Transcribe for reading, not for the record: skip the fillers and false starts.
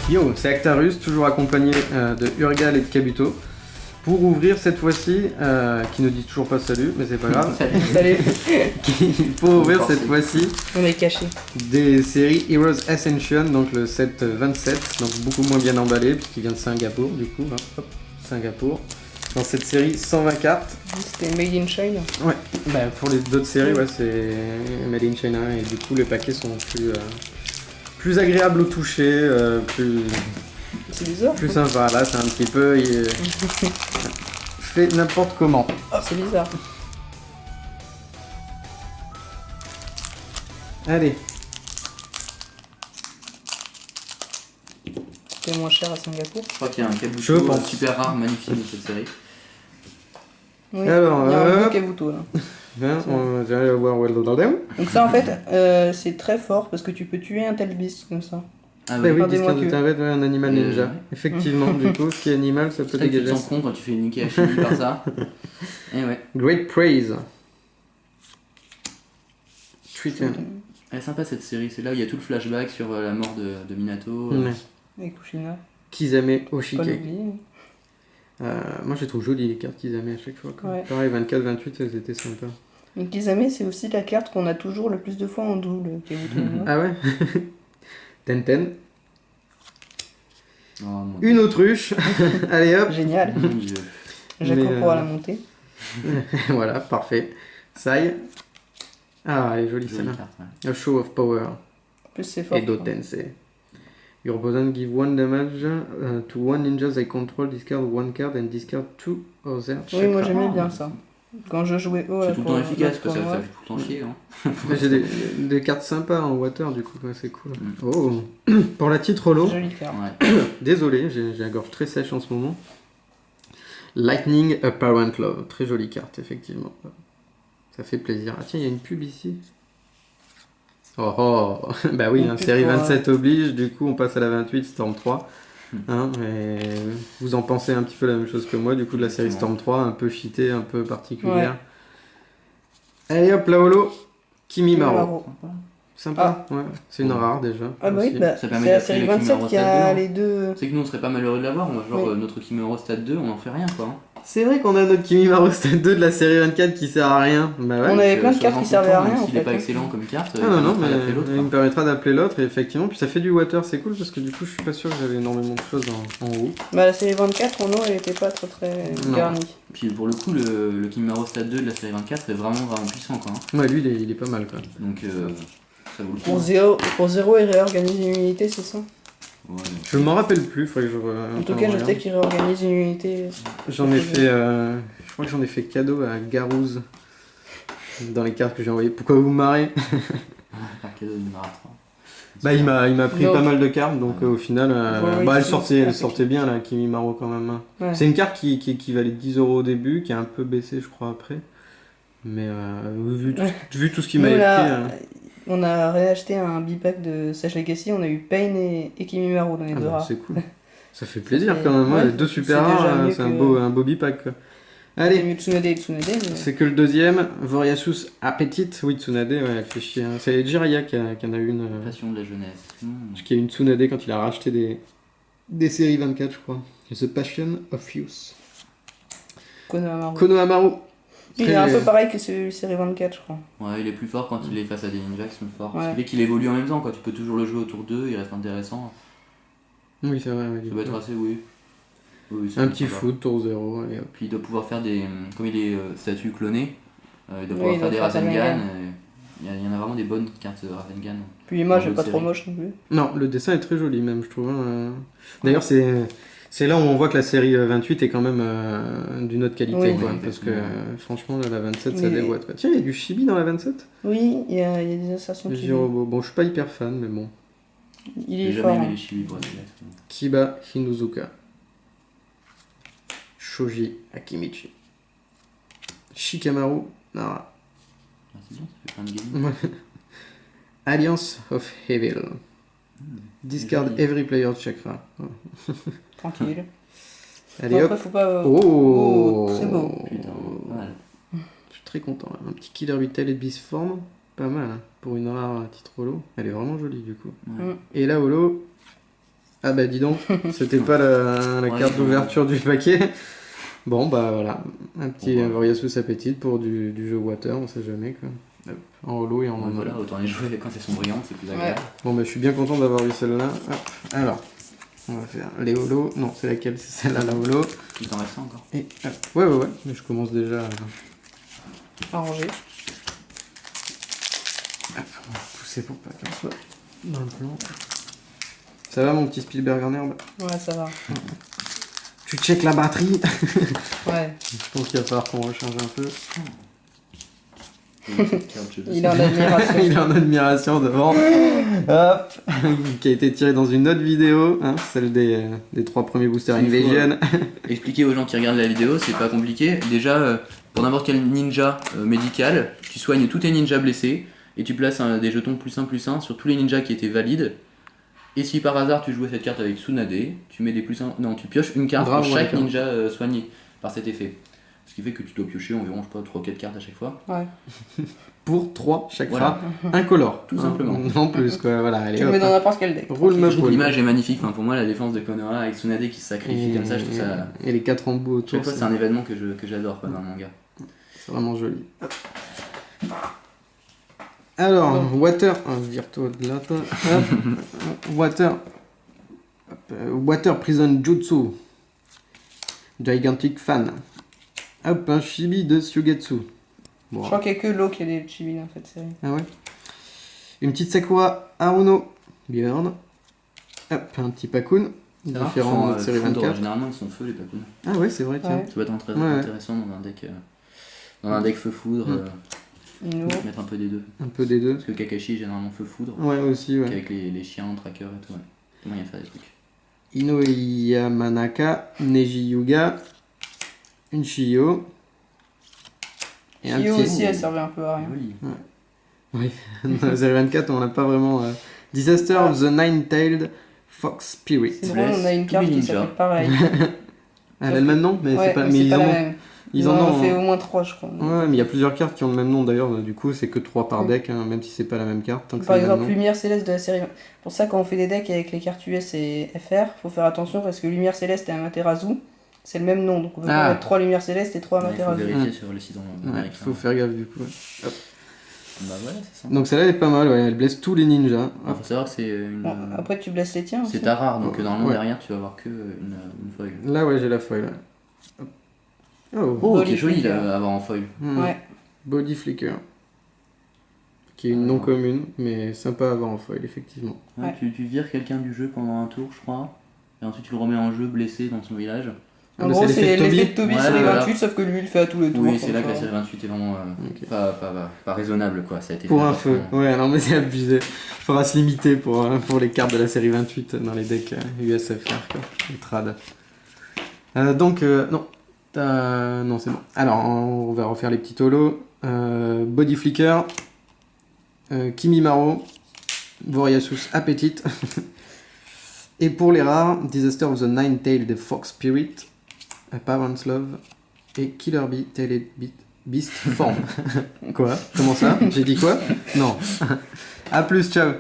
Yo, c'est Actarus, toujours accompagné de Urgal et de Kabuto. Pour ouvrir cette fois-ci, qui ne dit toujours pas salut, mais c'est pas grave. Salut. Pour ouvrir cette fois-ci On est caché. des séries Heroes Ascension, donc le set 27, donc beaucoup moins bien emballé puisqu'il vient de Singapour du coup. Hein, hop, Singapour. Dans cette série 120 cartes. C'était Made in China. Ouais, bah, pour les autres séries, ouais, c'est Made in China et du coup les paquets sont plus agréables au toucher, plus. C'est bizarre. Plus sympa, là c'est un petit peu fait n'importe comment. Oh, c'est bizarre. Allez. C'était moins cher à Singapour. Je crois qu'il y a un Je Kabuto pense. super rare, magnifique dans cette série. Oui, Alors, il y a un beau Kabuto là. Bien, on va aller voir Donc ça en fait, c'est très fort parce que tu peux tuer un tel beast comme ça. Ah Bah oui, Regardez-moi discard de que- target, ouais, un animal ninja. Ouais. Effectivement, du coup, ce qui est animal, ça peut C'est vrai que tu te dégager. sens con quand tu fais niquer à chimie par ça. Et ouais. Great Praise. Treated. Elle est sympa cette série, c'est là où il y a tout le flashback sur la mort de Minato. Ouais. Et Kushina. Kizame Pas Oshike. l'oublier. Moi, je les trouve jolies les cartes Kizame à chaque fois. Quoi. Ouais. Pareil, 24-28, elles étaient sympas. Et Kizame, c'est aussi la carte qu'on a toujours le plus de fois en double. Kabuto. Ah ouais Tenten. Oh, mon Une autruche. Allez hop. Génial. Mon Dieu. Jaco Mais, pourra la monter. Voilà, parfait. Sai. Ah, elle est jolie Jolie celle-là. carte, ouais. A show of power. En plus, c'est fort. Edo Tensei. Your opponent give 1 damage to 1 ninja they control, discard 1 card and discard 2 other. Oui, moi Ah, j'aimais bien ça. Quand je jouais haut, C'est là, tout le pour temps efficace, notre quoi, ça tournoi. fait tout le temps chier. Hein. J'ai des cartes sympas en water du coup, ouais, c'est cool. Mm. Oh, pour la titre holo, Jolie carte. Ouais. désolé, j'ai la gorge très sèche en ce moment. Lightning Apparent Love, très jolie carte, effectivement. Ça fait plaisir. Ah tiens, il y a une pub ici. Oh, oh. Bah oui, Une hein, pub série pour, 27 oblige, du coup on passe à la 28, Storm 3. Hein, et vous en pensez un petit peu la même chose que moi, du coup de la série Storm 3, un peu cheatée, un peu particulière. Allez hop, la holo, Kimimaro. Kimimaro. Sympa, ouais. C'est une rare déjà. Ah bah oui, aussi. bah, Ça permet c'est la d'appeler série le 27 Kimimaro qui a Stade 2, les deux. C'est que nous on serait pas malheureux de l'avoir, on va genre Oui. notre Kimimaro Stade 2, on en fait rien quoi. Hein. C'est vrai qu'on a notre Kimimaro Stade 2 de la série 24 qui sert à rien. Bah ouais. On avait Donc, plein de sois-en cartes qui servaient à content, rien même en s'il est fait. pas excellent comme carte, Ah non, non, il mais permettra d'appeler l'autre, il quoi. me permettra d'appeler l'autre, et effectivement, puis ça fait du water, c'est cool parce que du coup, je suis pas sûr que j'avais énormément de choses en haut. Bah la série 24 en eau elle était pas très Non. garnie. Puis pour le coup, le Kimimaro Stade 2 de la série 24 est vraiment puissant quoi. Hein. Ouais, lui, il est pas mal quoi. Donc ça vaut le coup. Pour 0 il réorganise une unité, c'est ça? Ouais. Je m'en rappelle plus, faudrait que je. En tout cas, je sais qu'il réorganise une unité. J'en ai fait. Je crois que j'en ai fait cadeau à Garouz dans les cartes que j'ai envoyées. Pourquoi vous vous marrez? Par cadeau de marathon. Bah, il m'a pris Donc- pas mal de cartes, donc au final, Ouais, bah, oui, elle sortait bien là, Kimimaro quand même. Hein. Ouais. C'est une carte qui valait 10 € au début, qui a un peu baissé, je crois, après. Mais vu tout ce qu'il Nous, m'avait là, pris. on a réacheté un bipack de Sage Legacy, on a eu Pain et Kimimaro dans les deux Bah, rares. c'est cool. Ça fait plaisir fait- quand même. ouais, Ouais, deux c'est super déjà rares, mieux c'est que- un beau bipack. Quoi. C'est Allez, mieux Tsunade et Tsunade, mais... c'est que le deuxième, Voriasus Appetit. Oui, Tsunade, ouais, elle fait chier. Hein. C'est Jiraiya qui en a une. Passion de la jeunesse. Qui a une Tsunade quand il a racheté des séries 24, je crois. The Passion of Use. Konohamaru. Konohamaru. Il est un peu pareil que celui série 24, je crois. Ouais, il est plus fort quand il est face à des ninjas qui sont forts. Ouais. Ce qui fait qu'il évolue en même temps, quoi. Tu peux toujours le jouer autour d'eux, il reste intéressant. Oui, c'est vrai. Ouais, Ça doit être assez, oui. Oui, c'est un bon, petit ça va. foot, tour 0. Et hop. Puis il doit pouvoir faire des. Comme il est statut cloné, il doit Oui, pouvoir il faire doit des faire Rasengan. Rasengan. Il y en a vraiment des bonnes cartes Rasengan. Puis moi, Dans j'ai pas d'autres trop séries. moche non plus. Non, le dessin est très joli, même, je trouve. Hein. D'ailleurs, c'est là où on voit que la série 28 est quand même d'une autre qualité. Oui. Quoi, Oui, parce que exactement. franchement, la 27, ça Mais- déboîte. Quoi. Tiens, il y a du chibi dans la 27. Oui, il y a des insertions qui... Jirobo. Bon, je suis pas hyper fan, mais bon. Il est J'ai fort. jamais aimé hein. les chibi pour être honnête. Kiba Hinuzuka. Shoji Akimichi. Shikamaru Nara. Ah, c'est bien, ça fait plein de games. Alliance of Evil. Discard joli. every player chakra. Tranquille. Allez Bon, hop. après, faut pas... Oh, c'est beau. Putain, pas mal. Je suis très content. Là. Un petit Killer Vital et Beast Form. Pas mal. Hein. Pour une rare titre holo. Elle est vraiment jolie du coup. Ouais. Mm. Et la holo. Ah bah dis donc, c'était pas la Ouais, carte bon. d'ouverture du paquet. Bon bah voilà, un petit Bon, bah. Variasus Appetit pour du jeu Water, on sait jamais quoi. Hop, en holo et en Ouais, mono. voilà, autant les jouer quand elles sont brillantes, c'est plus agréable. Bon bah je suis bien content d'avoir eu celle-là. Hop, alors, on va faire les holos. Non, c'est laquelle? C'est celle-là la holo. Il t'en reste un encore. Et hop. Ouais, mais je commence déjà à Arrangé. pousser pour pas qu'elle soit dans le plan. Ça va mon petit Spielberg en herbe? Ouais, ça va. Tu check la batterie? Ouais. Je pense qu'il va falloir qu'on rechange un peu. Il est en admiration. Il est en admiration devant. Hop. Qui a été tiré dans une autre vidéo, hein, celle des 3 premiers boosters C'est Invasion. Expliquer aux gens qui regardent la vidéo, c'est pas compliqué. Déjà, pour n'importe quel ninja médical, tu soignes tous tes ninjas blessés et tu places des jetons +1/+1 sur tous les ninjas qui étaient valides. Et si par hasard tu jouais cette carte avec Tsunade, tu mets des +1. Non, tu pioches une carte Bravo, pour chaque d'accord. ninja soigné par cet effet. Ce qui fait que tu dois piocher environ, je sais pas, 3 ou 4 cartes à chaque fois. Ouais. Pour 3 chaque Voilà. incolore. Tout simplement. En plus, quoi. Voilà, allez, Tu le hop. mets dans n'importe quel deck. Roule ma Je trouve poule. l'image est magnifique. Enfin, pour moi, la défense de Konoha avec Tsunade qui se sacrifie comme ça, je trouve ça. Et les 4 embouts autour, Chaque fois, c'est un événement que j'adore quoi, dans le manga. c'est vraiment joli. Hop. Alors, Water, Virtual Data. Water. Water Prison Jutsu. Gigantic Fan. Hop, un chibi de Sugetsu. Bon. Je crois qu'il n'y a que l'eau qui a des chibis dans cette série. Ah ouais. Une petite Sakura Haruno. Björn. Hop, un petit Pakun. Différent de série 24. Généralement, ils sont feu les Pakun. Ah ouais, c'est vrai, tiens. Ouais. Ça peut être très Ouais. intéressant dans un deck feu foudre. Une eau. Mettre un peu des deux. Un peu des deux. Parce que Kakashi est généralement feu foudre. Ouais, aussi, ouais. Avec les chiens, trackers et tout. Ouais. Comment il y a faire des trucs. Ino Yamanaka, Neji Yuga, une Shio. Et un Kyo petit. aussi, elle servait un peu à rien. Joli. Oui, dans la série 24, on n'a pas vraiment. Disaster of the Nine-Tailed Fox Spirit. C'est drôle, on a une Tous carte les qui ninjas. s'appelle pareil. Elle a le même nom, mais Ouais, c'est pas. mais Mais c'est ils pas en la ont. même. Ils en ont. fait au moins 3, je crois. Ouais, mais il y a plusieurs cartes qui ont le même nom d'ailleurs. Du coup, c'est que 3 par deck, hein, même si c'est pas la même carte. Tant que Par c'est le même exemple, nom. Lumière Céleste de la série. Pour ça, quand on fait des decks avec les cartes US et FR, faut faire attention parce que Lumière Céleste et Amaterasu, c'est le même nom. Donc on peut Ah. pas mettre 3 Lumières Célestes et 3 Ouais, il faut Amaterasu. vérifier sur le site Ouais, américain. faut faire gaffe du coup. Bah voilà, c'est ça. Donc celle-là elle est pas mal, ouais. Elle blesse tous les ninjas. Il faut savoir que c'est une. Bon, après, tu blesses les tiens aussi. C'est ta rare, donc normalement Ouais. derrière tu vas avoir que une foil. Là, ouais, j'ai la foil. Là. Hop. Oh, Oh, Body qui est joli flicker. là, à avoir en foil. Ouais. Body Flicker. Qui est une non commune, mais sympa à avoir en foil, effectivement. Ouais. Tu vires quelqu'un du jeu pendant un tour, je crois, et ensuite tu le remets en jeu blessé dans son village. Ah, En bah, gros, c'est c'est l'effet de l'effet de Toby. Toby Ouais, sur les voilà. 28, sauf que lui, il le fait à tous les tours. Oui, c'est comme là que ça. la série 28 est vraiment Ok. pas raisonnable quoi. Ça a été Pour fait un feu. parfaitement. Ouais, non, mais c'est abusé. Faudra se limiter pour les cartes de la série 28 dans les decks USFR, quoi. Les trad. Donc, non. Non, c'est bon. Alors, on va refaire les petits holos. Body Flicker. Kimimaro. Voriasus Appetit. Et pour les rares, Disaster of the Nine-Tailed Fox Spirit. Parent's Love. Et Killer Bee Tailed Beast Form. Quoi? Comment ça? J'ai dit quoi? Non. A plus, ciao.